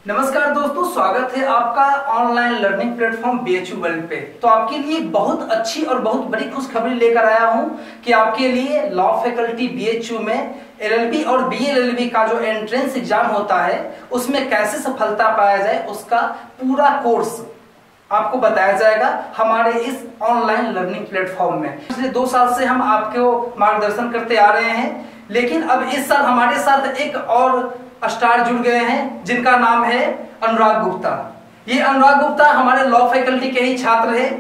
नमस्कार दोस्तों, स्वागत है आपका online learning platform BHU world पे। तो आपके लिए बहुत अच्छी और बहुत बड़ी खुशखबरी लेकर आया हूं कि आपके लिए लॉ फैकल्टी बीएचयू में एलएलबी और बीएलएलबी का जो एंट्रेंस एग्जाम होता है उसमें कैसे सफलता पाया जाए उसका पूरा कोर्स आपको बताया जाएगा हमारे इस ऑनलाइन लर्निंग प्लेटफॉर्म में। पिछले 2 साल से हम आपको मार्गदर्शन करते आ रहे हैं, लेकिन अब इस साल हमारे साथ एक और स्टार जुड़ गए हैं जिनका नाम है अनुराग गुप्ता। ये अनुराग गुप्ता हमारे लॉ फैकल्टी के ही छात्र हैं।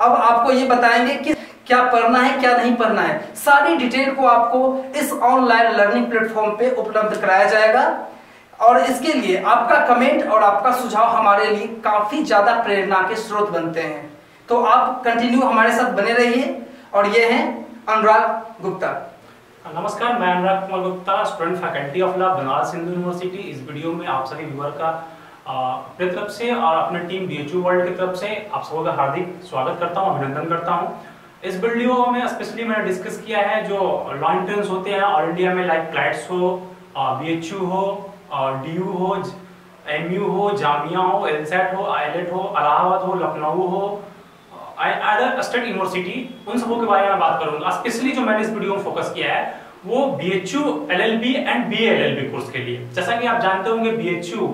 अब आपको ये बताएंगे कि क्या पढ़ना है क्या नहीं पढ़ना है, सारी डिटेल को आपको इस ऑनलाइन लर्निंग प्लेटफॉर्म पे उपलब्ध कराया जाएगा। और इसके लिए आपका कमेंट और आपका सुझाव हमारे लिए काफी ज्यादा प्रेरणा के स्रोत बनते हैं। तो आप कंटिन्यू हमारे साथ बने रहिए। और ये हैं अनुराग गुप्ता। नमस्कार, मैं Anurag Kumar Gupta, student faculty of law, Banaras Hindu university. इस वीडियो में आप सभी व्यूअर का अपनी तरफ से और अपने टीम बीएचयू वर्ल्ड की तरफ से आप सबों का हार्दिक स्वागत करता हूं, अभिनंदन करता हूं। इस वीडियो में स्पेशली मैंने डिस्कस किया है जो लॉ एंट्रेंस होते हैं ऑल इंडिया में, लाइक क्लाइट्स हो, बीएचयू हो, डीयू हो, एमयू हो, जामिया हो, एलसेट हो, आईलेट हो, इलाहाबाद हो, लखनऊ हो, अदर स्टेट यूनिवर्सिटी, उन सबों के बारे में बात करूंगा। स्पेशली जो मैंने इस वीडियो में फोकस किया है वो BHU LLB and BLLB course के लिए। जैसा कि आप जानते होंगे बीएचयू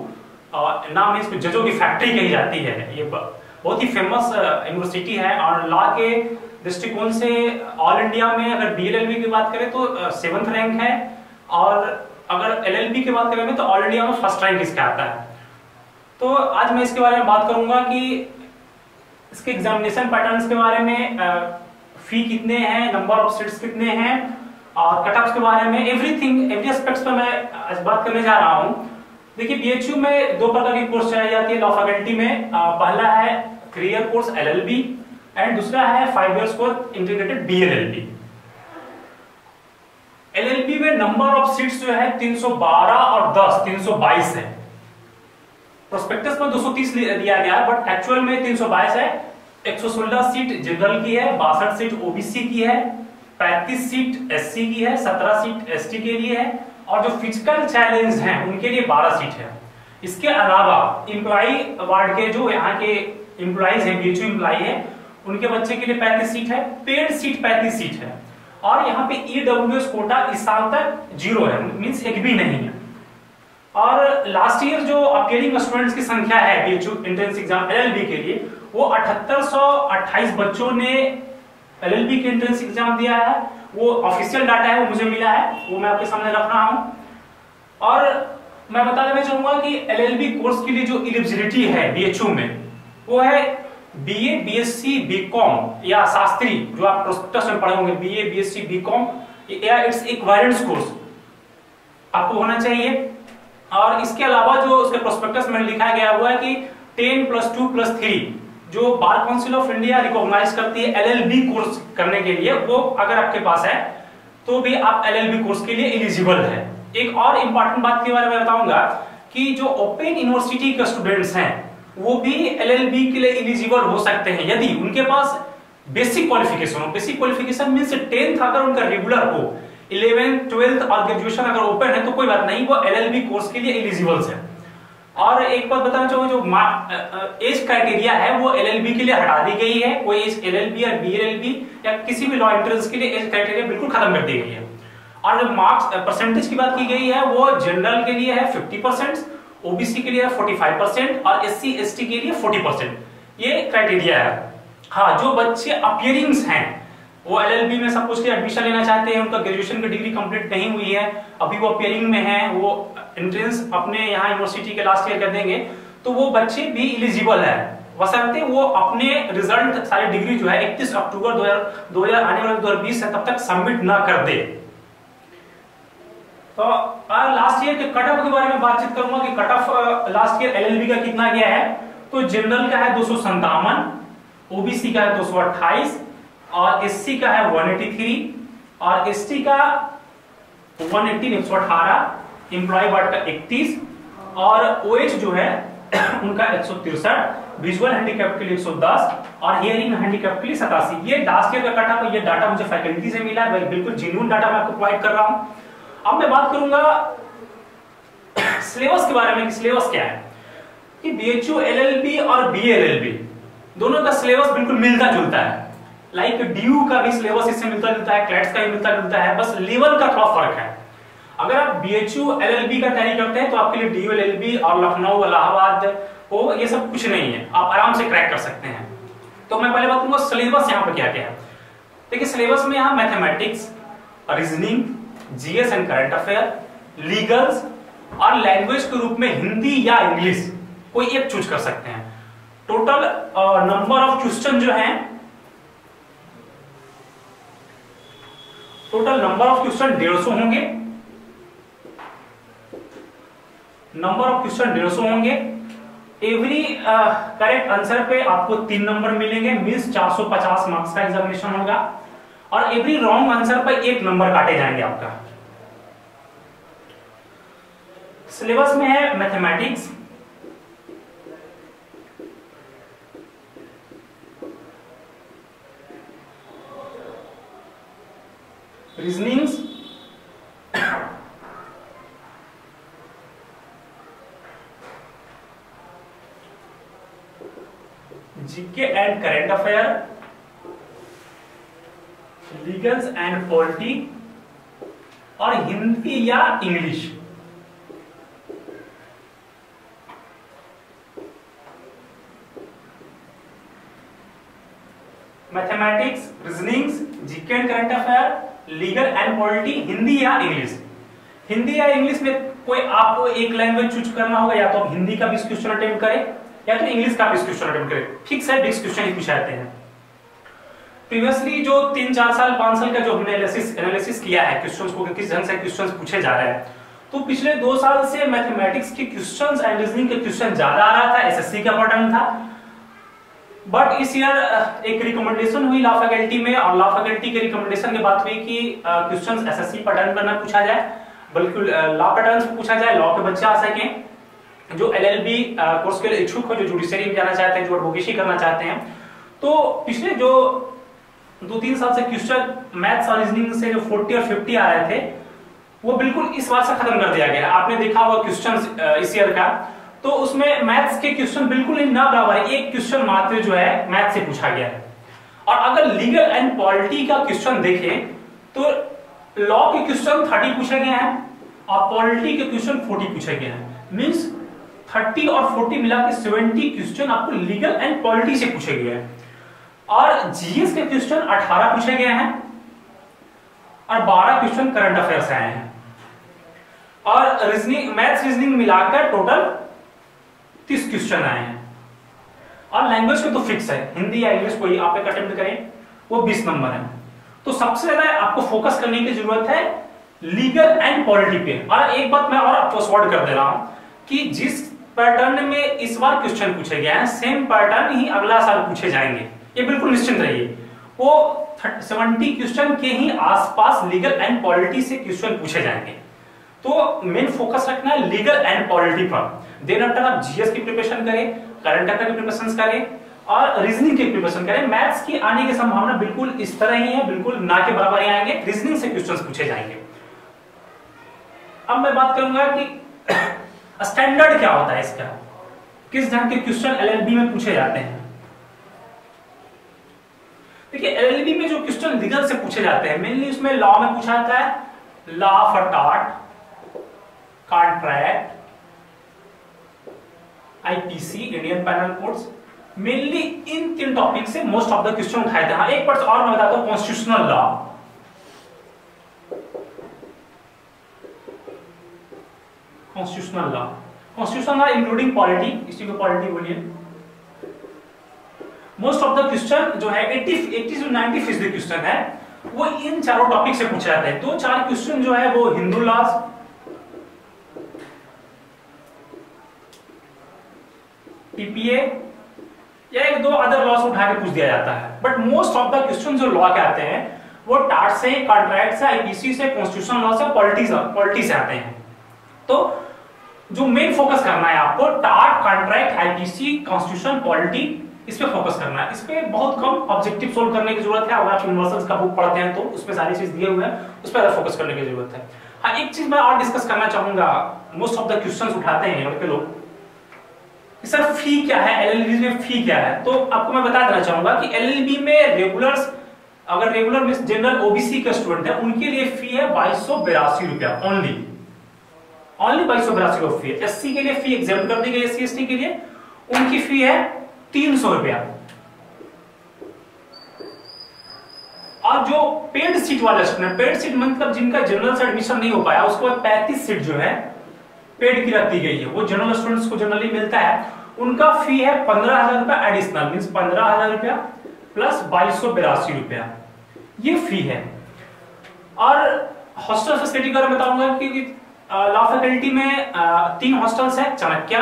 नाम इसको जजों की फैक्ट्री कही जाती है। ये बहुत ही फेमस यूनिवर्सिटी है और लॉ के दृष्टिकोण से ऑल इंडिया में अगर बीएलएलबी की बात करें तो 7th रैंक है, और अगर एलएलबी की बात करें तो ऑल इंडिया में 1st रैंक इसका आता है। तो आज मैं इसके बारे में बात करूंगा कि इसके एग्जामिनेशन पैटर्न्स के बारे में, फी कितने हैं, नंबर ऑफ सीट्स कितने हैं, और कट ऑफ्स के बारे में, एवरीथिंग एवरी एस्पेक्ट्स पे मैं आज बात करने जा रहा हूं। देखिए, बीएचयू में 2 प्रकार की कोर्स चलाई जाती है लॉ फैकल्टी में। पहला है 3 ईयर कोर्स एलएलबी एंड दूसरा है 5 years course integrated BLLB. LLB में नंबर ऑफ सीट्स जो है 312 और 10 322 है। प्रोस्पेक्टस में 230 दिया गया है, बट एक्चुअल में 322 है। 116 सीट जनरल की है, 62 सीट ओबीसी की है, 35 सीट एससी की है, 17 सीट एसटी के लिए है, और जो फिजिकल चैलेंज हैं उनके लिए 12 सीट है। इसके अलावा एम्प्लॉई वार्ड के जो यहाँ के एम्प्लॉइज हैं, बीएचयू एम्प्लॉई है, उनके बच्चे के लिए 35 सीट है, पेड सीट 35 सीट है, और यहाँ पे ईडब्ल्यूएस कोटा इस साल तक 0 है, मींस एक भी नहीं है। और लास्ट ईयर जो अपीयरिंग स्टूडेंट्स की संख्या है बीएचयू एंट्रेंस एग्जाम एलएलबी के लिए, वो 7828 बच्चों ने एलएलबी के एंट्रेंस एग्जाम दिया है। वो ऑफिशियल डाटा है, वो मुझे मिला है, वो मैं आपके सामने रख रहा हूं। और मैं बता देना चाहूंगा कि एलएलबी कोर्स के लिए जो एलिजिबिलिटी है बीएचयू में वो है बीए, बीएससी, बीकॉम या शास्त्री, जो आप प्रोस्पेक्टस में पढ़े होंगे, बीए, बीएससी, बीकॉम या इट्स इक्विवेलेंस कोर्स आपको होना चाहिए। और इसके अलावा जो उसके प्रोस्पेक्टस में लिखा गया हुआ है कि 10+2+3 जो bar council of India recognise करती है एलएलबी कोर्स करने के लिए, वो अगर आपके पास है तो भी आप एलएलबी कोर्स के लिए एलिजिबल है। एक और इंपॉर्टेंट बात के बारे में बताऊंगा कि जो ओपन यूनिवर्सिटी के स्टूडेंट्स हैं वो भी एलएलबी के लिए एलिजिबल हो सकते हैं यदि उनके पास बेसिक क्वालिफिकेशन हो। बेसिक क्वालिफिकेशन मींस 10th अगर उनका रेगुलर हो, 11th 12th और ग्रेजुएशन अगर ओपन है तो कोई बात नहीं, वो एलएलबी कोर्स के लिए एलिजिबल है। और एक बात बताना चाहूंगा, जो एज क्राइटेरिया है वो एलएलबी के लिए हटा दी गई है। कोई एज एलएलबी या बीएलएलबी या किसी भी लॉ एंट्रेंस के लिए एज क्राइटेरिया बिल्कुल खत्म कर दी गई है। और जब मार्क्स परसेंटेज की बात की गई है वो जनरल के लिए है 50%, ओबीसी के लिए 45% और एससी एसटी के लिए 40%, ये क्राइटेरिया है। हाँ, जो बच्चे अपीयरिंग्स हैं वो एलएलबी में सब कुछ के एडमिशन लेना चाहते हैं, उनका ग्रेजुएशन की डिग्री कंप्लीट नहीं हुई है, अभी वो अपीयरिंग में है, वो एंट्रेंस अपने यहाँ यूनिवर्सिटी के लास्ट ईयर कर देंगे, तो वो बच्चे भी एलिजिबल है, बशर्ते वो अपने रिजल्ट सारी डिग्री जो है 31 अक्टूबर 2000 आने वाले 2020 है तब तक सबमिट ना कर दे। तो लास्ट ईयर के कट ऑफ के बारे में बातचीत करूंगा कि cut off last year LLB का कितना गया है। तो जनरल का है 257, ओबीसी का है 228 और एससी का है 183 और एसटी का 118, एम्प्लॉय वार्ड का 31 और ओएच जो है उनका 163, विजुअल हैंडीकैप के लिए 110 और हियरिंग हैंडीकैप के लिए 87। ये लास्ट ईयर का कट ऑफ, ये डाटा मुझे फैकल्टी से मिला है, बिल्कुल जेन्युइन डाटा मैं आपको प्रोवाइड कर रहा हूं। अब मैं बात करूंगा सिलेबस के बारे में कि सिलेबस क्या है। कि बीएचयू एलएलबी और बीएलएलबी दोनों का सिलेबस बिल्कुल मिलता जुलता है। लाइक डीयू का भी सिलेबस इससे मिलता जुलता है, क्लैट्स का भी मिलता जुलता है, बस लेवल का थोड़ा फर्क है। अगर आप बीएचयू एलएलबी का तैयारी करते हैं तो आपके लिए डीयू एलएलबी और लखनऊ इलाहाबाद हो ये सब कुछ नहीं है, आप आराम से क्रैक कर सकते हैं। तो मैं पहले बात करूंगा सिलेबस यहाँ पर क्या क्या है। देखिए सिलेबस में यहाँ mathematics, reasoning, GS and current affair, legals और लैंग्वेज के रूप में हिंदी या इंग्लिश कोई एक चूज कर सकते हैं। टोटल नंबर ऑफ क्वेश्चन जो है, टोटल नंबर ऑफ क्वेश्चन 150 होंगे। नंबर ऑफ क्वेश्चन 150 होंगे। एवरी करेक्ट आंसर पे आपको 3 नंबर मिलेंगे, मींस 450 मार्क्स का एग्जामिनेशन होगा। और एवरी रॉन्ग आंसर पर 1 नंबर काटे जाएंगे आपका। सिलेबस में है mathematics, reasonings, GK and current affair, legals and polity और हिंदी या English. Mathematics, reasonings, GK and current affair, legal and polity, Hindi या इंग्लिश। हिंदी या इंग्लिश में कोई आपको एक लैंग्वेज चूज करना होगा, या तो आप हिंदी का भी क्वेश्चन अटेम्प्ट करें या तो इंग्लिश का भी क्वेश्चन अटेम्प्ट करें। फिक्स है, 20 क्वेश्चन ही पूछे जाते हैं। प्रीवियसली जो 3-4 साल 5 साल का जो हमने एनालिसिस किया है क्वेश्चंस को, किस ढंग से क्वेश्चंस पूछे जा रहे हैं, तो पिछले 2 साल से मैथमेटिक्स के क्वेश्चंस एंड रीजनिंग के क्वेश्चन ज्यादा आ रहा था, एसएससी का पैटर्न था। बट इस ईयर एक रिकमेंडेशन हुई लॉ फैकल्टी में, और लॉ फैकल्टी के रिकमेंडेशन के बात हुई कि क्वेश्चंस एसएससी पैटर्न पर ना पूछा जाए, बल्कि लॉ पैटर्न से पूछा जाए, लॉ के बच्चे आ सकें जो एलएलबी कोर्स के लिए इच्छुक हो, जो जुडिशरी में जाना चाहते हैं, जो एडवोकेसी करना चाहते हैं। तो पिछले जो 2-3 साल से क्वेश्चन मैथ्स और रीजनिंग से जो 40 और 50 आ रहे थे, वो बिल्कुल इस बार से खत्म कर दिया गया। आपने देखा होगा क्वेश्चन इस ईयर का, तो उसमें मैथ्स के क्वेश्चन बिल्कुल ही ना बराबर है, एक क्वेश्चन मात्र जो है मैथ से पूछा गया है। और अगर लीगल एंड पॉलिटी का क्वेश्चन देखें तो लॉ के क्वेश्चन 30 पूछे गए हैं और पॉलिटी के क्वेश्चन 40 पूछे गए हैं। मींस 30 और 40 मिला के 70 क्वेश्चन आपको लीगल एंड पॉलिटी से पूछे गए हैं। और जीएस के क्वेश्चन 18 पूछे गए हैं और 12 क्वेश्चन करंट अफेयर से आए हैं। और रीजनिंग, मैथ्स रीजनिंग मिलाकर टोटल 30 क्वेश्चन आए हैं। और लैंग्वेज के तो फिक्स है, हिंदी या इंग्लिश कोई आप एक अटेम्प्ट करें वो 20 नंबर है। तो सबसे ज्यादा आपको फोकस करने की जरूरत है लीगल एंड पॉलिटी पे। और एक बात मैं और आपको शॉर्ट कर दे रहा हूं कि जिस पैटर्न में इस बार क्वेश्चन पूछे गए हैं, सेम पैटर्न ही अगला साल पूछे जाएंगे, ये बिल्कुल निश्चिंत रहिए। वो 70 क्वेश्चन के ही आसपास लीगल एंड पॉलिटी से क्वेश्चन पूछे जाएंगे। तो मेन फोकस रखना है लीगल एंड पॉलिटी पर। देन आफ्टर आप जीएस की प्रिपरेशन करें, करंट अफेयर की प्रिपरेशन करें और रीजनिंग की प्रिपरेशन करें। मैथ्स की आने की संभावना बिल्कुल इस तरह ही है, बिल्कुल ना के बराबर ही आएंगे, रीजनिंग से क्वेश्चंस पूछे जाएंगे। अब मैं बात करूंगा कि स्टैंडर्ड क्या होता है इसका, किस ढंग के क्वेश्चन एलएलबी में पूछे जाते हैं। देखिए एलएलबी में जो क्वेश्चन लीगल से पूछे जाते हैं, मेनली उसमें लॉ में पूछा जाता है, law of a tort, contract, IPC, Indian panel codes. Mainly in 3 topic से मोस्ट ऑफ द क्वेश्चन उठाए थे। हाँ, एक पार्ट और मैं बताता हूं, constitutional law. Constitutional law, constitutional law including polity, इसी को पॉलिटी बोलिए। मोस्ट ऑफ द क्वेश्चन जो है 80 से 90% क्वेश्चन है वो इन चारों टॉपिक से पूछे जाते हैं। 2-4 क्वेश्चन जो है वो हिंदू लॉज, पीपीए या 1-2 अदर लॉस उठा के पूछ दिया जाता है। But most of the question जो लॉ के आते हैं वो टार्ट से, कॉन्ट्रैक्ट से, आईपीसी से, कॉन्स्टिट्यूशनल लॉ से, पॉलिटी से आते हैं। तो जो मेन फोकस करना है आपको, tart, contract, IPC, constitution, polity, इस पे फोकस करना है। इस पे बहुत कम ऑब्जेक्टिव सोल्व करने की जरूरत है। अगर आप यूनिवर्सल्स का बुक पढ़ते हैं तो उसमें सारी चीज दिए हुए हैं, उस पर फोकस करने की जरूरत है। हाँ, एक चीज मैं और डिस्कस करना चाहूंगा, मोस्ट ऑफ द क्वेश्चंस उठाते हैं लड़के लोग, सर फी क्या है, एलएलबी में फी क्या है? तो आपको मैं बता देना चाहूंगा कि एलएलबी में रेगुलर्स, अगर रेगुलर में जनरल ओबीसी के स्टूडेंट है उनके लिए फी है 2282 रुपया ओनली 2282 का फी है। एससी के लिए फी एग्जाम कर दी गई, एससी एसटी के लिए उनकी फी है 300 रुपया। और जो पेड सीट वाले स्टूडेंट, पेड सीट मतलब जिनका जनरल से एडमिशन नहीं हो पाया, उसके बाद 35 सीट जो है पेड की रखी गई है, वो जनरल स्टूडेंट्स को जनरली मिलता है। उनका फी है 15,000 रुपया एडिशनल, मींस 15,000 रुपया प्लस 2282 रुपया, ये फी है। और हॉस्टल फैसिलिटी का मैं बताऊंगा कि लॉ फैकल्टी में 3 हॉस्टल्स है, चाणक्य,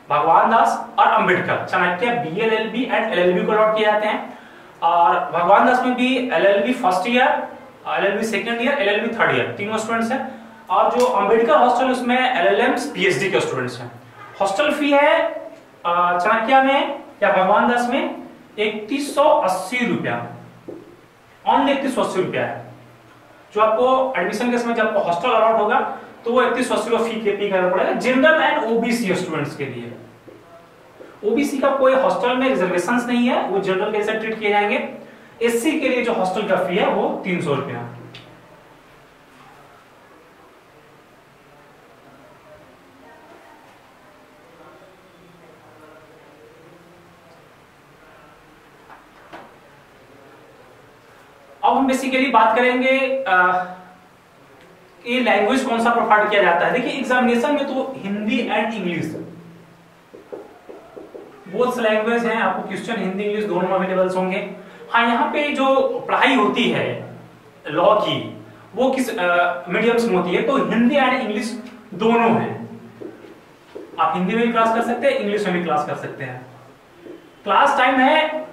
भगवान दास और Ambedkar. Chanakya BLLB and LLB को अलॉट किए जाते हैं, और भगवान दास में भी LLB first year, LLB second year, LLB third year तीनों स्टूडेंट्स हैं। और जो अंबेडकर हॉस्टल उसमें एलएलएम्स पीएचडी के स्टूडेंट्स हैं। हॉस्टल फी है चाणक्य में या भगवान दास में 3180 रुपया, ओनली 3180 रुपया है। जो आपको एडमिशन के समय जब आपको हॉस्टल अलॉट होगा तो वो 3180 का फी पे करना पड़ेगा जनरल एंड ओबीसी स्टूडेंट्स के लिए। ओबीसी का कोई हॉस्टल में रिजर्वेशंस नहीं है, वो जनरल के जैसे ट्रीट किए जाएंगे। एससी के लिए जो हॉस्टल का फी है वो 300 रुपया। अब हम बेसिकली बात करेंगे ये लैंग्वेज कौन सा प्रोवाइड किया जाता है। देखिए एग्जामिनेशन में तो Hindi and English both language हैं, आपको क्वेश्चन हिंदी इंग्लिश दोनों अवेलेबल होंगे। हाँ, यहाँ पे जो पढ़ाई होती है लॉ की वो किस मीडियम से होती है, तो हिंदी एंड इंग्लिश दोनों हैं। आप हिंदी में भी क्लास कर सकते हैं, इंग्लिश में भी क्लास कर सकते हैं। क्लास टाइम है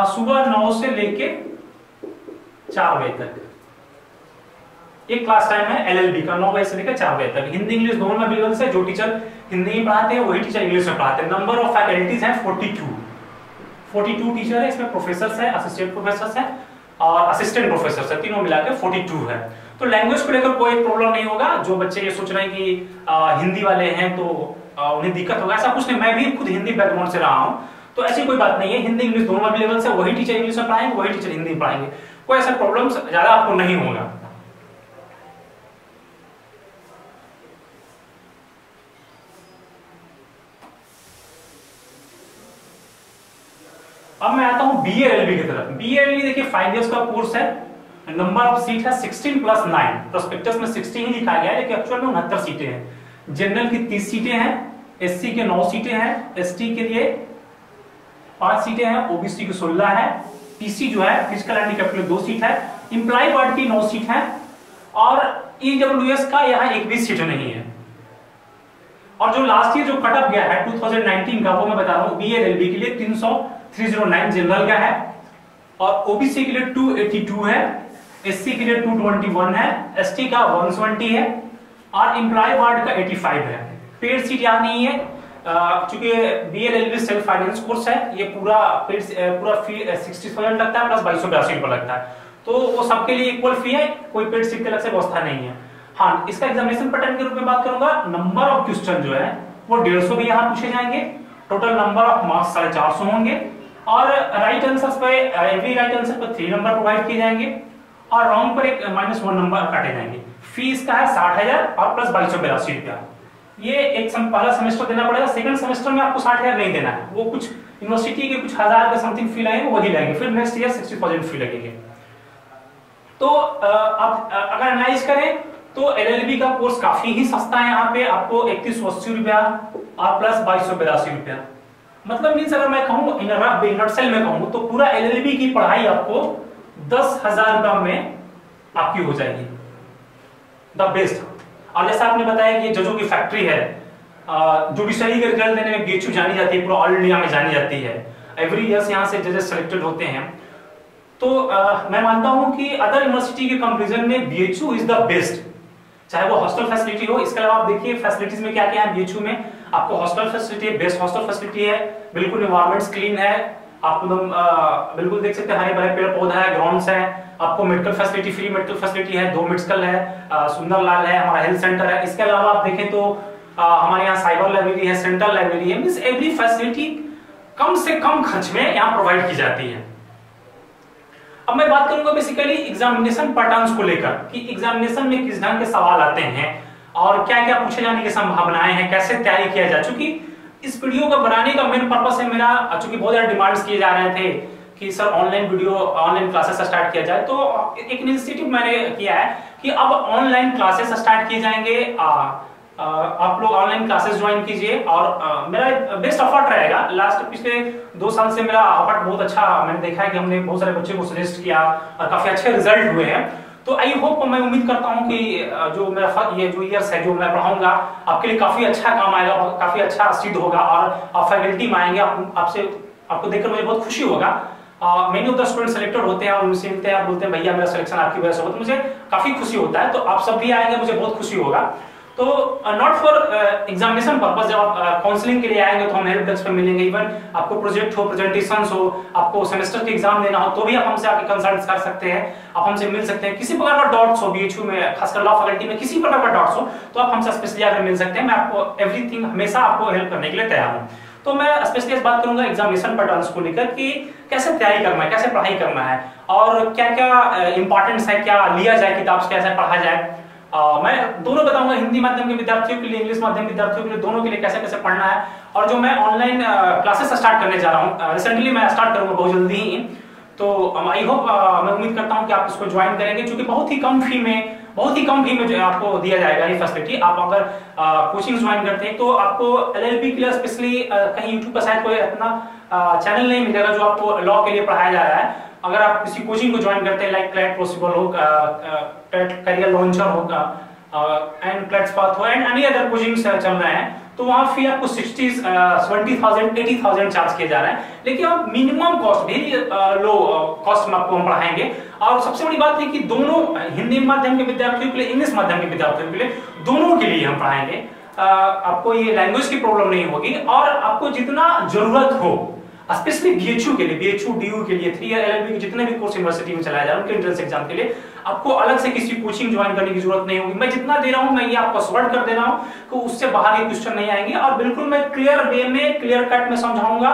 सुबह 9 से लेके 4 बजे तक। एक क्लास टाइम है एलएलबी का 9 बजे से लेकर 4 बजे तक। हिंदी इंग्लिश दोनों में अवेलेबल है। जो टीचर हिंदी में पढ़ाते हैं वही टीचर इंग्लिश में पढ़ाते हैं। नंबर ऑफ फैकल्टीज हैं 42 टीचर है। इसमें प्रोफेसर है, असिस्टेंट प्रोफेसर है और असिस्टेंट प्रोफेसर है, तीनों मिलाकर 42 है। तो लैंग्वेज को लेकर कोई प्रॉब्लम नहीं होगा। जो बच्चे ये सोच रहे हैं कि हिंदी वाले हैं तो उन्हें दिक्कत होगा, ऐसा कुछ नहीं। मैं भी खुद हिंदी बैकग्राउंड से रहा हूं, तो ऐसी कोई बात नहीं है। हिंदी इंग्लिश दोनों अवेलेबल है। वही टीचर इंग्लिश में पढ़ाएंगे, वही टीचर हिंदी में पढ़ाएंगे। कोई ऐसा प्रॉब्लम ज्यादा आपको नहीं होगा। अब मैं आता हूं बीएलएलबी की तरफ। बीएलएलबी देखिए 5 इयर्स का कोर्स है। नंबर ऑफ सीट है 16+9। प्रोस्पेक्टस में 16 ही लिखा गया है, लेकिन एक्चुअल में 69 सीटें हैं। जनरल की 30 सीटें हैं, एससी के 9 सीटें हैं, एसटी के लिए 5 सीटें हैं, ओबीसी की 16 है, पीसी जो है फिजिकल हैंडीकैप के लिए 2 सीट है, इंप्लॉय वार्ड की 9 सीट है, और ईडब्ल्यूएस का यहाँ एक भी सीट नहीं है। और जो लास्ट ईयर जो कट ऑफ गया है 2019 का, वो मैं बता रहा हूँ बीएलएलबी के लिए 309 जनरल का है, और ओबीसी के लिए 282 है, एससी के लिए 221 है, एसटी का 120 है, और एम्प्लॉय वार्ड का 85 है। पेड सीट यहाँ नहीं है, चूंकि बीएलएलबी सेल्फ फाइनेंस कोर्स है। ये पूरा फी 60,000 लगता है प्लस 2282 रुपये लगता है, तो वो सबके लिए इक्वल फी है। कोई पेड सीट के अलग से व्यवस्था नहीं है। हाँ, इसका एग्जामिनेशन पैटर्न के रूप में बात करूंगा। नंबर ऑफ क्वेश्चन जो है वो 150 भी यहाँ पूछे जाएंगे। टोटल नंबर ऑफ मार्क्स 450 होंगे, और राइट आंसर्स पे एवरी राइट आंसर पर 3 नंबर प्रोवाइड किए जाएंगे, और रॉन्ग पर एक -1 नंबर काटे जाएंगे। फीस का है 60,000 और प्लस 2282 रुपया। ये एक पहला सेमेस्टर देना पड़ेगा। सेकंड सेमेस्टर में आपको 60,000 नहीं देना है, वो कुछ यूनिवर्सिटी के कुछ हजार का समथिंग फी लगेंगे, वही लगेंगे। फिर नेक्स्ट ईयर 60,000 फी लगेंगे। तो आप अगर एनालाइज करें तो एलएलबी का कोर्स काफी ही सस्ता है। यहाँ पे आपको 3180 रुपया और प्लस 2282 रुपया। मतलब मीन्स अगर मैं कहूँ नटसेल में कहूँ तो पूरा एलएलबी की पढ़ाई आपको 10,000 रुपया में आपकी हो जाएगी, द बेस्ट। और जैसा आपने बताया कि जजों की फैक्ट्री है, जुडिशरी के रिजल्ट देने में बीएचयू जानी जाती है, पूरा ऑल इंडिया में जानी जाती है। एवरी ईयर यहाँ से जजेस सिलेक्टेड होते हैं। तो मैं मानता हूं कि अदर यूनिवर्सिटी के कंपैरिजन में बीएचयू इज द बेस्ट, चाहे वो हॉस्टल फैसिलिटी हो। इसके अलावा आप देखिए फैसिलिटीज में क्या क्या है बीएचयू में। आपको हॉस्टल फैसिलिटी है, बेस्ट हॉस्टल फैसिलिटी है, बिल्कुल एनवायरमेंट्स क्लीन है, आप बिल्कुल देख सकते हैं हरे भरे पेड़ पौधा है, ग्राउंड्स है। आपको medical facility, free medical facility है, 2 मेडिकल है, सुंदरलाल है, हमारा हेल्थ सेंटर है। इसके अलावा आप देखें तो हमारे यहाँ साइबर लाइब्रेरी है, सेंट्रल लाइब्रेरी है, मींस एवरी फैसिलिटी कम से कम खर्च में यहाँ प्रोवाइड की जाती है। अब मैं बात करूंगा बेसिकली एग्जामिनेशन पैटर्न्स को लेकर कि एग्जामिनेशन में किस ढंग के सवाल आते हैं और क्या क्या पूछे जाने की संभावनाएं हैं, कैसे तैयारी किया जाए। चूंकि इस वीडियो को बनाने का मेन पर्पस है मेरा, चूंकि बहुत ज्यादा डिमांड्स किए जा रहे थे कि सर ऑनलाइन क्लासेस स्टार्ट किया जाए, तो एक इनिशिएटिव मैंने किया है कि अब ऑनलाइन क्लासेस स्टार्ट किए जाएंगे। आप लोग ऑनलाइन क्लासेस ज्वाइन कीजिए और मेरा बेस्ट एफर्ट रहेगा। लास्ट पिछले 2 साल से मेरा एफर्ट बहुत अच्छा मैंने देखा है कि हमने बहुत सारे बच्चों को सजेस्ट किया और काफी अच्छे रिजल्ट हुए हैं। तो आई होप, मैं उम्मीद करता हूं कि जो मेरा ये जो ईयर्स है जो मैं पढ़ाऊंगा आपके लिए काफी अच्छा काम आएगा, काफी अच्छा सिद्ध होगा और आप फैकल्टी में आएंगे, आपको देखकर मुझे बहुत खुशी होगा। Many of the student selected होते हैं और उनसे मिलते हैं, आप बोलते हैं भैया मेरा सिलेक्शन आपकी वजह से हुआ, तो मुझे काफी खुशी होता है। तो आप सब भी आएंगे, मुझे बहुत खुशी होगा। तो नॉट फॉर एग्जामिनेशन पर्पस, जब आप काउंसलिंग के लिए आएंगे तो हम हेल्प डेस्क पे मिलेंगे। इवन आपको प्रोजेक्ट हो, प्रेजेंटेशंस हो, आपको सेमेस्टर के एग्जाम देना हो, तो भी आप हमसे आके कंसल्ट कर सकते हैं, आप हमसे मिल सकते हैं। किसी प्रकार का डाउट्स हो बीएचयू में, खासकर लॉ फैकल्टी में किसी प्रकार का डाउट्स हो तो आप हमसे स्पेशली आकर मिल सकते हैं। मैं आपको एवरीथिंग हमेशा आपको हेल्प करने के लिए तैयार हूँ। तो मैं स्पेशली इस बात करूंगा एग्जामिनेशन पैटर्न्स को लेकर कि कैसे तैयारी करना है, कैसे पढ़ाई करना है और क्या क्या इंपॉर्टेंस है, क्या लिया जाए किताब से, कैसे पढ़ा जाए। मैं दोनों बताऊंगा, हिंदी माध्यम के विद्यार्थियों के लिए, इंग्लिश माध्यम विद्यार्थियों के लिए, दोनों के लिए कैसे कैसे पढ़ना है। और जो मैं ऑनलाइन क्लासेस स्टार्ट करने जा रहा हूँ, रिसेंटली मैं स्टार्ट करूंगा बहुत जल्दी ही, तो आई होप, मैं उम्मीद करता हूँ कि आप इसको ज्वाइन करेंगे, क्योंकि बहुत ही कम फी में जो आपको दिया जाएगा ये फैसिलिटी। आप अगर कोचिंग ज्वाइन करते हैं तो आपको एलएलबी के लिए स्पेशली कहीं यूट्यूब पर शायद कोई अपना चैनल नहीं मिलेगा जो आपको लॉ के लिए पढ़ाया जा रहा है। अगर आप किसी कोचिंग को ज्वाइन करते हैं, लाइक क्लैट पॉसिबल हो, करियर लॉन्चर होगा एंड क्लैट्स पाथ हो एंड एनी अदर कोचिंग्स चल रहे हैं, तो वहां फी आपको 70,000 80,000 चार्ज किया जा रहा है। लेकिन आप minimum cost, very low cost में आपको हम पढ़ाएंगे। और सबसे बड़ी बात है कि दोनों हिंदी माध्यम के विद्यार्थियों के लिए, इंग्लिश माध्यम के विद्यार्थियों के लिए, दोनों के लिए हम पढ़ाएंगे। आपको ये लैंग्वेज की प्रॉब्लम नहीं होगी और आपको जितना जरूरत हो, स्पेशली बीएचयू के लिए, बीएचयू डीयू के लिए, 3 ईयर एलएलबी के जितने भी कोर्स यूनिवर्सिटी में चलाए जा रहे हैं उनके एंट्रेंस एग्जाम के लिए आपको अलग से किसी कोचिंग ज्वाइन करने की जरूरत नहीं होगी। मैं जितना दे रहा हूं मैं ये आपको सॉर्ट कर दे रहा हूं कि उससे बाहर ये क्वेश्चन नहीं आएंगे और बिल्कुल मैं क्लियर वे में, क्लियर कट में समझाऊंगा।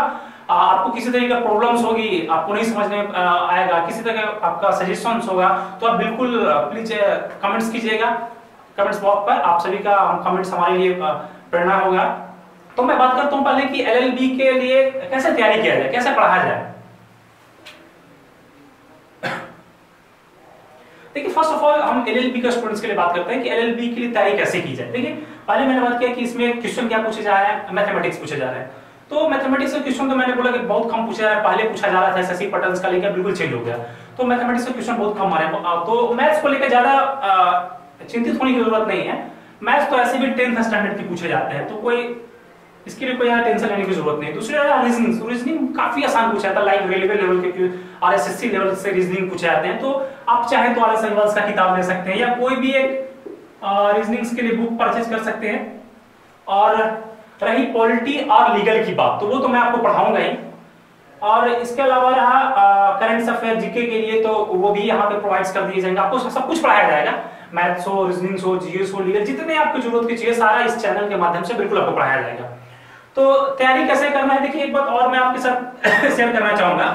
आपको किसी तरह का प्रॉब्लम्स होगी, आपको नहीं समझ में आएगा, किसी तरह का आपका सजेशंस होगा, तो आप बिल्कुल प्लीज कमेंट्स कीजिएगा कमेंट्स बॉक्स पर। आप सभी का कमेंट्स हमारे लिए प्रेरणा होगा। तो मैं बात करता हूं पहले कि एलएलबी के लिए कैसे तैयारी किया जाए, कैसे पढ़ा जाए। देखिए, फर्स्ट ऑफ ऑल हम एलएलबी के स्टूडेंट्स के लिए बात करते हैं कि एलएलबी के लिए तैयारी कैसे की जाए। देखिए, पहले मैंने बात किया कि इसमें क्वेश्चन क्या पूछे जा रहे हैं, मैथमेटिक्स पूछे जा रहे हैं। तो मैथमेटिक्स का क्वेश्चन तो मैंने बोला कि बहुत कम पूछा जा रहा है। पहले पूछा जा रहा था एसएससी पैटर्न्स का, लेकर बिल्कुल चेंज हो गया। तो मैथमेटिक्स का क्वेश्चन बहुत कम आ रहे हैं। तो मैथ्स को लेकर ज्यादा चिंतित होने की जरूरत नहीं है। मैथ्स तो ऐसे भी 10th स्टैंडर्ड के पूछे जाते हैं, तो कोई इसके लिए कोई टेंशन लेने की जरूरत नहीं। दूसरी रीजनिंग काफी आसान पूछा जाता है, लाइक रेलवे लेवल के और एसएससी लेवल से रीजनिंग पूछे जाते हैं। तो आप चाहे तो आरएस अग्रवाल का किताब ले सकते हैं या कोई भी एक रीजनिंग्स के लिए बुक परचेज कर सकते हैं। और रही पॉलिटी और लीगल की बात, तो वो तो मैं आपको पढ़ाऊंगा ही। और इसके अलावा रहा करंट अफेयर जीके के लिए, तो वो भी यहाँ पे प्रोवाइड कर दिए जाएंगे। आपको सब कुछ पढ़ाया जाएगा, मैथ्स हो, रीजनिंग हो, जीएस हो, लीगल, जितने आपको जरूरत की चीजें सारा इस चैनल के माध्यम से बिल्कुल आपको पढ़ाया जाएगा। तो तैयारी कैसे करना है, देखिए एक बात और मैं आपके साथ शेयर करना चाहूंगा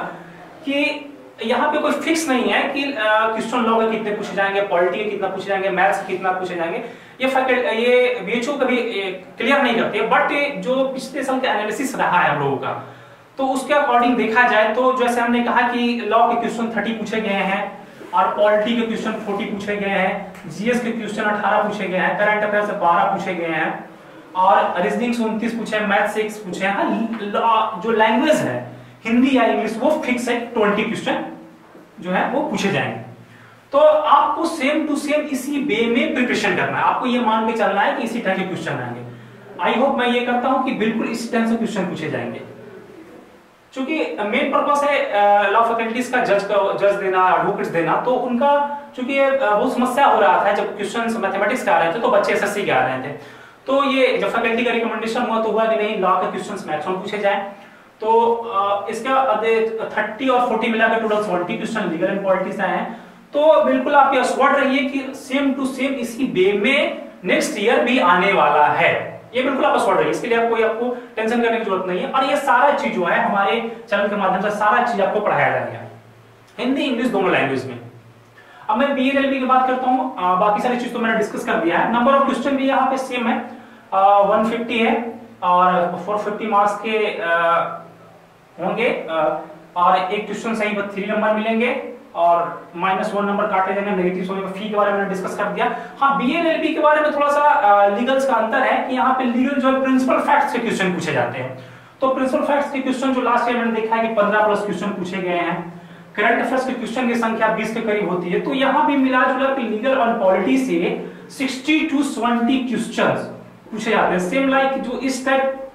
कि यहाँ पे कोई फिक्स नहीं है कि क्वेश्चन लॉ के कितने पूछे जाएंगे, पॉलिटी के कितना पूछे जाएंगे, मैथ्स के कितना पूछे जाएंगे। ये बीएचयू कभी क्लियर नहीं करती है। बट जो पिछले साल का एनालिसिस रहा है हम लोगों का, तो उसके अकॉर्डिंग देखा जाए तो जैसे हमने कहा कि लॉ के क्वेश्चन 30 पूछे गए हैं और पॉलिटी के क्वेश्चन 40 पूछे गए हैं, जीएस के क्वेश्चन 18 पूछे गए हैं, करंट अफेयर से 12 पूछे गए हैं और रीजनिंग से 29 पूछे हैं, मैथ्स से 6 पूछे हैं। जो लैंग्वेज है हिंदी या इंग्लिश वो फिक्स है, 20 क्वेश्चन जो है वो पूछे जाएंगे। तो आपको सेम टू सेम इसी वे में प्रिपरेशन करना है। आपको ये मान के चलना है कि इसी तरह के क्वेश्चन आएंगे। आई होप मैं ये करता हूं कि बिल्कुल इस तरह से क्वेश्चन पूछे जाएंगे। क्योंकि मेन पर्पस है लॉ फैकल्टीज का जज देना, एडवोकेट्स देना, तो उनका चूंकि बहुत समस्या हो रहा था जब क्वेश्चन मैथमेटिक्स का आ रहे थे तो बच्चे एसएससी के आ रहे थे। तो ये जब फैकल्टी का रिकमेंडेशन हुआ तो हुआ कि नहीं लॉ के क्वेश्चंस मैक्सिमम पूछे जाए। तो इसका 30 और 40 मिलाकर total 40 question legal and polity से आए हैं। तो बिल्कुल आप श्योर रहिए कि सेम टू सेम इसी वे में नेक्स्ट ईयर भी आने वाला है। ये बिल्कुल आप सॉल्व रहेगी, इसके लिए आपको टेंशन करने की जरूरत नहीं है। और ये सारा चीज जो है हमारे चैनल के माध्यम से सारा चीज आपको पढ़ाया जाएगा, हिंदी इंग्लिश दोनों लैंग्वेज में। अब मैं BLLB की बात करता हूँ, बाकी सारी चीज तो मैंने डिस्कस कर दिया है। नंबर ऑफ क्वेश्चन भी यहाँ पे सेम है, 150 है और 450 मार्क्स के होंगे, और एक क्वेश्चन सही पर 3 नंबर मिलेंगे और -1 नंबर काटे जाएंगे नेगेटिव होने पर। फी के बारे में डिस्कस कर दिया। हाँ, BLLB के बारे में थोड़ा सा लीगल्स का अंतर है कि यहाँ पे लीगल जो है प्रिंसिपल फैक्ट्स के क्वेश्चन पूछे जाते हैं। तो प्रिंसिपल फैक्ट्स के क्वेश्चन जो लास्ट ईयर मैंने देखा है कि 15+ क्वेश्चन पूछे गए हैं। करंट अफेयर्स के क्वेश्चन की संख्या 20 के करीब होती है। तो यहाँ भी मिला जुला के लीगल और पॉलिटी से 60 to 70 क्वेश्चंस पूछे जाते हैं। सेम लाइक जो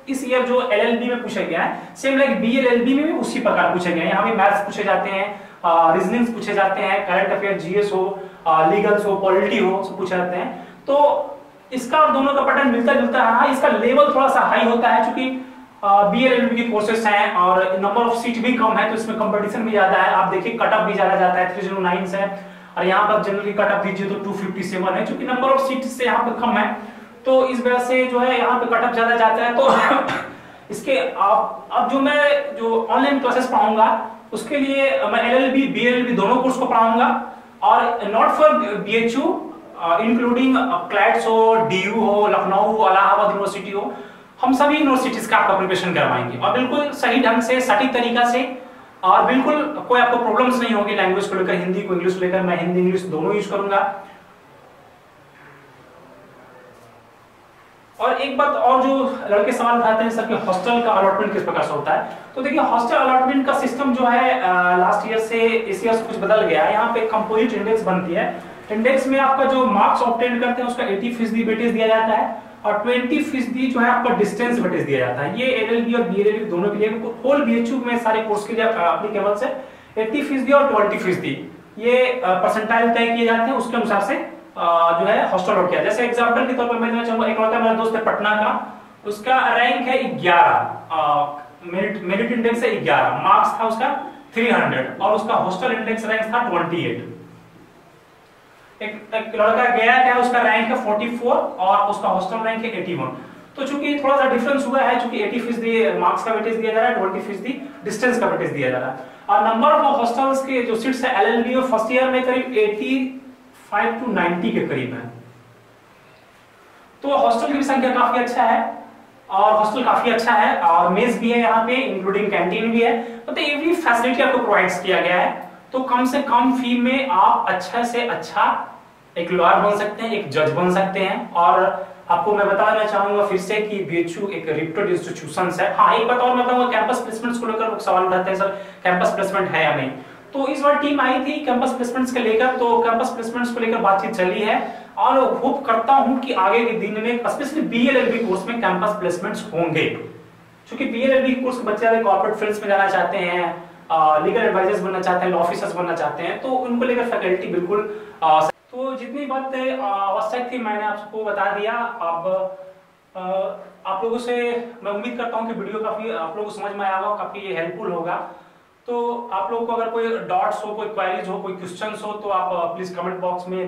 इस ईयर जो LLB में पूछा गया है, सेम लाइक BLLB में भी उसी प्रकार पूछे गए हैं। यहाँ भी मैथ्स पूछे जाते हैं, रीजनिंग्स पूछे जाते हैं, करंट अफेयर GS हो, लीगल्स हो, पॉलिटी हो, सब पूछे जाते हैं। तो इसका और दोनों का पैटर्न मिलता जुलता है। हाँ, इसका लेवल थोड़ा सा हाई होता है क्योंकि BLLB के कोर्सेस हैं और नंबर ऑफ सीट भी कम है, तो इसमें कंपटीशन भी ज्यादा है। आप देखिए कट ऑफ भी ज्यादा जाता है, 309 है, और यहाँ पर जनरली कट ऑफ दीजिए तो 257 है। क्योंकि नंबर ऑफ सीट से यहाँ पे कम है, तो इस वजह से जो है यहाँ पे कट ऑफ ज्यादा जाता है। तो इसके अब जो ऑनलाइन क्लासेस पढ़ाऊंगा उसके लिए मैं LLB BLLB दोनों कोर्स को पढ़ाऊंगा, और नॉट फॉर BHU इंक्लूडिंग क्लैट्स हो, DU हो, लखनऊ, इलाहाबाद यूनिवर्सिटी हो, हम सभी यूनिवर्सिटीज का आपका प्रिपरेशन करवाएंगे और बिल्कुल सही ढंग से, सटीक तरीका से, और बिल्कुल कोई आपको प्रॉब्लम्स नहीं होगी लैंग्वेज को लेकर, हिंदी को इंग्लिश को लेकर। मैं हिंदी इंग्लिश दोनों यूज करूंगा। और एक बात और जो लड़के सवाल उठाते हैं सर कि हॉस्टल का अलॉटमेंट किस प्रकार से होता है, तो देखिए हॉस्टल अलॉटमेंट का सिस्टम जो है लास्ट ईयर से इस ईयर से कुछ बदल गया है। यहाँ पे कंपोजिट इंडेक्स बनती है। इंडेक्स में आपका जो मार्क्स ऑब्टेन करते हैं उसका 80% वेटेज दिया जाता है, और 20% जो है आपका डिस्टेंस वेटेज दिया जाता है। ये LLB और BLLB दोनों के लिए, होल BHU में सारे कोर्स के लिए एप्लीकेबल से 80% और 20% ये परसेंटाइल तय किए जाते हैं, उसके अनुसार से जो है हॉस्टल अलॉट किया। जैसे एग्जांपल के तौर पर मैं देना चाहूंगा, एक लड़का मेरा दोस्त है पटना का, उसका रैंक है 11, मेरिट इंडेक्स है 11, मार्क्स था उसका 300 और उसका हॉस्टल इंडेक्स रैंक था 28। एक लड़का गया है, उसका रैंक है 44 और उसका हॉस्टल रैंक है 81। तो चूंकि थोड़ा सा डिफरेंस हुआ है, चूंकि 80% मार्क्स का वेटेज दिया जा रहा है, 20% डिस्टेंस का वेटेज दिया जा रहा है। और नंबर ऑफ हॉस्टल्स के जो सीट्स है LLB और फर्स्ट ईयर में करीब 85 to 90 के करीब है। तो हॉस्टल की संख्या काफी अच्छा है, और हॉस्टल काफी अच्छा है, और मेस भी है यहाँ पे, इंक्लूडिंग कैंटीन भी है। मतलब एवरी फैसिलिटी आपको प्रोवाइड किया गया है। तो कम से कम फी में आप अच्छा से अच्छा एक लॉयर बन सकते हैं, एक जज बन सकते हैं। और आपको मैं बताना चाहूंगा फिर से कि BHU एक रेप्यूटेड इंस्टीट्यूशन है। हाँ, एक बात और मैं बताऊंगा, कैंपस प्लेसमेंट्स को लेकर लोग सवाल उठाते हैं, सर कैंपस प्लेसमेंट है या नहीं। तो इस बार टीम आई थी कैंपस प्लेसमेंट्स के लेकर, तो कैंपस प्लेसमेंट्स को लेकर बातचीत चली है, और होप करता हूं कि आगे के दिन में स्पेशली BLLB कोर्स में कैंपस प्लेसमेंट्स होंगे। क्योंकि BLLB कोर्स के बच्चे कॉर्पोरेट फील्ड्स में जाना चाहते हैं, लीगल एडवाइजर्स बनना चाहते हैं, लॉ ऑफिसर्स बनना चाहते हैं, तो उनको लेकर फैकल्टी बिल्कुल तो जितनी बात आवश्यक थी मैंने आपको बता दिया। अब आप लोगों से मैं उम्मीद करता हूं कि वीडियो काफी आप लोगों को समझ में आया होगा, काफी हेल्पफुल होगा। तो आप लोगों को अगर कोई डॉट्स हो, कोई क्वेरीज हो, कोई क्वेश्चंस हो, तो आप प्लीज कमेंट बॉक्स में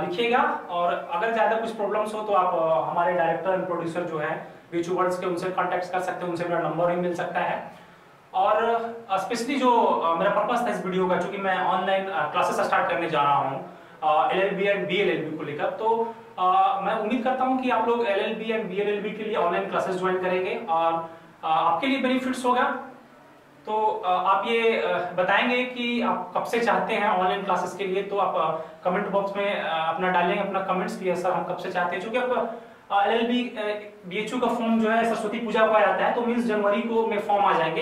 लिखिएगा। और अगर ज्यादा कुछ प्रॉब्लम्स हो तो आप हमारे डायरेक्टर एंड प्रोड्यूसर जो है BHU वर्ल्ड्स के, उनसे कांटेक्ट कर सकते हैं, उनसे मेरा नंबर भी मिल सकता है। और स्पेशली जो मेरा पर्पस था इस वीडियो का, क्योंकि मैं ऑनलाइन क्लासेस स्टार्ट करने जा रहा हूँ LLB एंड BLLB को लेकर, तो मैं उम्मीद करता हूँ कि आप लोग LLB एंड BLLB के लिए ऑनलाइन क्लासेस ज्वाइन करेंगे और आपके लिए बेनिफिट्स होगा। तो आप ये बताएंगे कि आप कब से चाहते हैं ऑनलाइन क्लासेस के लिए, तो आप कमेंट बॉक्स में अपना डालेंगे अपना कमेंट्स कि सर हम कब से चाहते हैं। क्योंकि आप LLB BHU का फॉर्म जो है सरस्वती पूजा को आ जाता है, तो मींस जनवरी को में फॉर्म आ जाएंगे।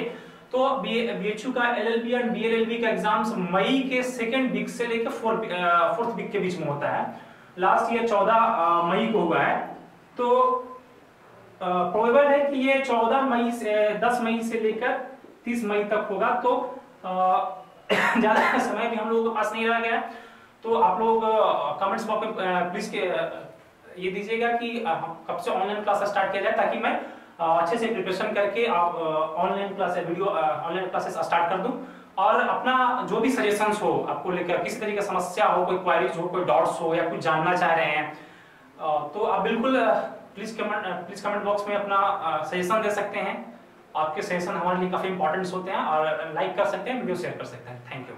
तो BHU का LLB और BLLB का एग्जाम्स मई के 2nd वीक से लेकर 4th वीक के बीच में होता है। लास्ट ईयर 14 मई को हुआ है, तो प्रोबेबल है कि ये 10 मई से लेकर 30 मई तक होगा। तो ज्यादा समय भी हम लोगों के पास नहीं रह गया, तो आप लोग कमेंट्स बॉक्स में प्लीज ये दीजिएगा कि कब से ऑनलाइन क्लास स्टार्ट किया जाए, ताकि मैं अच्छे से प्रिपरेशन करके आप ऑनलाइन क्लासेस स्टार्ट कर दूं। और अपना जो भी सजेशंस हो आपको लेकर, किसी तरीके की समस्या हो, कोई क्वेरीज हो, कोई डाउट्स हो, या कुछ जानना चाह रहे हैं, तो आप बिल्कुल प्लीज कमेंट बॉक्स में अपना सजेशन दे सकते हैं। आपके सजेशन हमारे लिए काफी इंपॉर्टेंट होते हैं, और लाइक कर सकते हैं, वीडियो शेयर कर सकते हैं। Thank you.